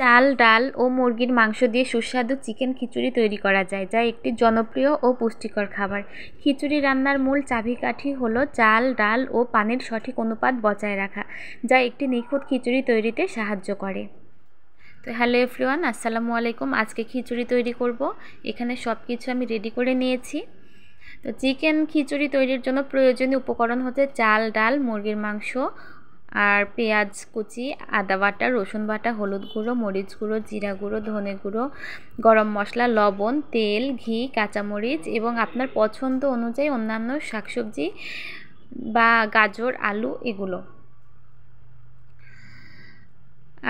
চাল, ডাল ও মুরগির মাংস দিয়ে সুস্বাদু চিকেন খিচুড়ি তৈরি করা যায়, যা একটি জনপ্রিয় ও পুষ্টিকর খাবার। খিচুড়ি রান্নার মূল চাবিকাঠি হলো চাল, ডাল ও পানির সঠিক অনুপাত বজায় রাখা, যা একটি নিখুঁত খিচুড়ি তৈরিতে সাহায্য করে। তো হ্যালো এভরিওয়ান, আসসালামু আলাইকুম। আজকে খিচুড়ি তৈরি করব। এখানে সব কিছু আমি রেডি করে নিয়েছি। তো চিকেন খিচুড়ি তৈরির জন্য প্রয়োজনীয় উপকরণ হচ্ছে চাল, ডাল, মুরগির মাংস আর পেঁয়াজ কুচি, আদা বাটা, রসুন বাটা, হলুদ গুঁড়ো, মরিচ গুঁড়ো, জিরা গুঁড়ো, ধনে গুঁড়ো, গরম মশলা, লবণ, তেল, ঘি, কাঁচামরিচ এবং আপনার পছন্দ অনুযায়ী অন্যান্য শাকসবজি বা গাজর, আলু এগুলো।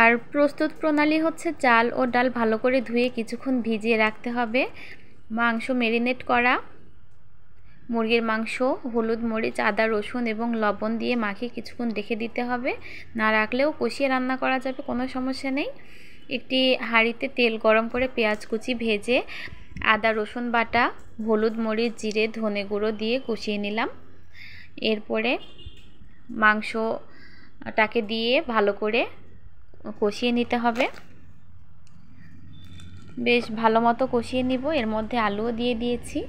আর প্রস্তুত প্রণালী হচ্ছে চাল ও ডাল ভালো করে ধুয়ে কিছুক্ষণ ভিজিয়ে রাখতে হবে। মাংস ম্যারিনেট করা, মুরগির মাংস হলুদ, মরিচ, আদা, রসুন এবং লবণ দিয়ে মাখিয়ে কিছুক্ষণ রেখে দিতে হবে। না রাখলেও কষিয়ে রান্না করা যাবে, কোনো সমস্যা নেই। একটি হাঁড়িতে তেল গরম করে পেঁয়াজ কুচি ভেজে আদা, রসুন বাটা, হলুদ, মরিচ, জিরে, ধনে গুঁড়ো দিয়ে কষিয়ে নিলাম। এরপরে মাংসটাকে দিয়ে ভালো করে কষিয়ে নিতে হবে। বেশ ভালো মতো কষিয়ে নিব। এর মধ্যে আলুও দিয়ে দিয়েছি।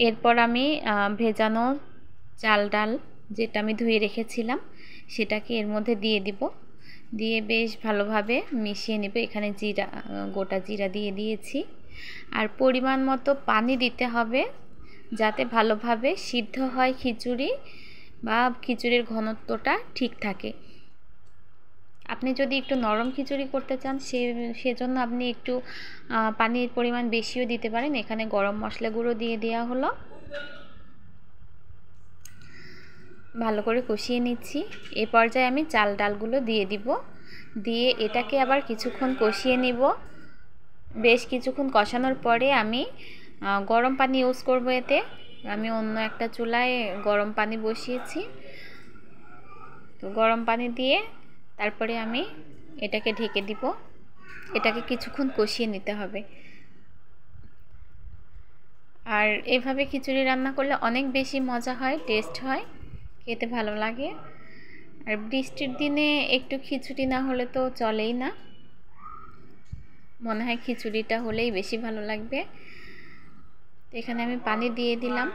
এরপর আমি ভেজানো চাল ডাল যেটা আমি ধুয়ে রেখেছিলাম সেটাকে এর মধ্যে দিয়ে দিব। দিয়ে বেশ ভালোভাবে মিশিয়ে নেব। এখানে জিরা, গোটা জিরা দিয়ে দিয়েছি। আর পরিমাণ মতো পানি দিতে হবে যাতে ভালোভাবে সিদ্ধ হয় খিচুড়ি বা খিচুড়ির ঘনত্বটা ঠিক থাকে। আপনি যদি একটু নরম খিচুড়ি করতে চান সেজন্য আপনি একটু পানির পরিমাণ বেশিও দিতে পারেন। এখানে গরম মশলা গুঁড়ো দিয়ে দেওয়া হলো। ভালো করে কষিয়ে নিচ্ছি। এই পর্যায়ে আমি চাল ডালগুলো দিয়ে দিব। দিয়ে এটাকে আবার কিছুক্ষণ কষিয়ে নিব। বেশ কিছুক্ষণ কষানোর পরে আমি গরম পানি ইউজ করব। এতে আমি অন্য একটা চুলায় গরম পানি বসিয়েছি। তো গরম পানি দিয়ে তারপরে আমি এটাকে ঢেকে দিব। এটাকে কিছুক্ষণ কষিয়ে নিতে হবে। আর এভাবে খিচুড়ি রান্না করলে অনেক বেশি মজা হয়, টেস্ট হয়, খেতে ভালো লাগে। আর বৃষ্টির দিনে একটু খিচুড়ি না হলে তো চলেই না। মনে হয় খিচুড়িটা হলেই বেশি ভালো লাগবে। এখানে আমি পানি দিয়ে দিলাম।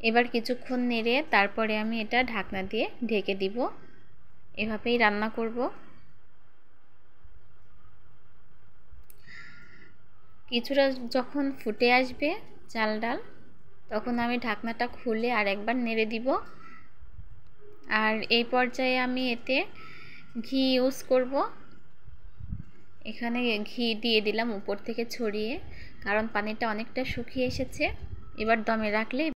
এবার কিছুক্ষণ নেড়ে তারপরে আমি এটা ঢাকনা দিয়ে ঢেকে দিব। এভাবেই রান্না করব। কিছুটা যখন ফুটে আসবে চাল ডাল, তখন আমি ঢাকনাটা খুলে আর একবার নেড়ে দিব। আর এই পর্যায়ে আমি এতে ঘি ইউজ করব। এখানে ঘি দিয়ে দিলাম উপর থেকে ছড়িয়ে, কারণ পানিটা অনেকটা শুকিয়ে এসেছে। এবার দমে রাখলে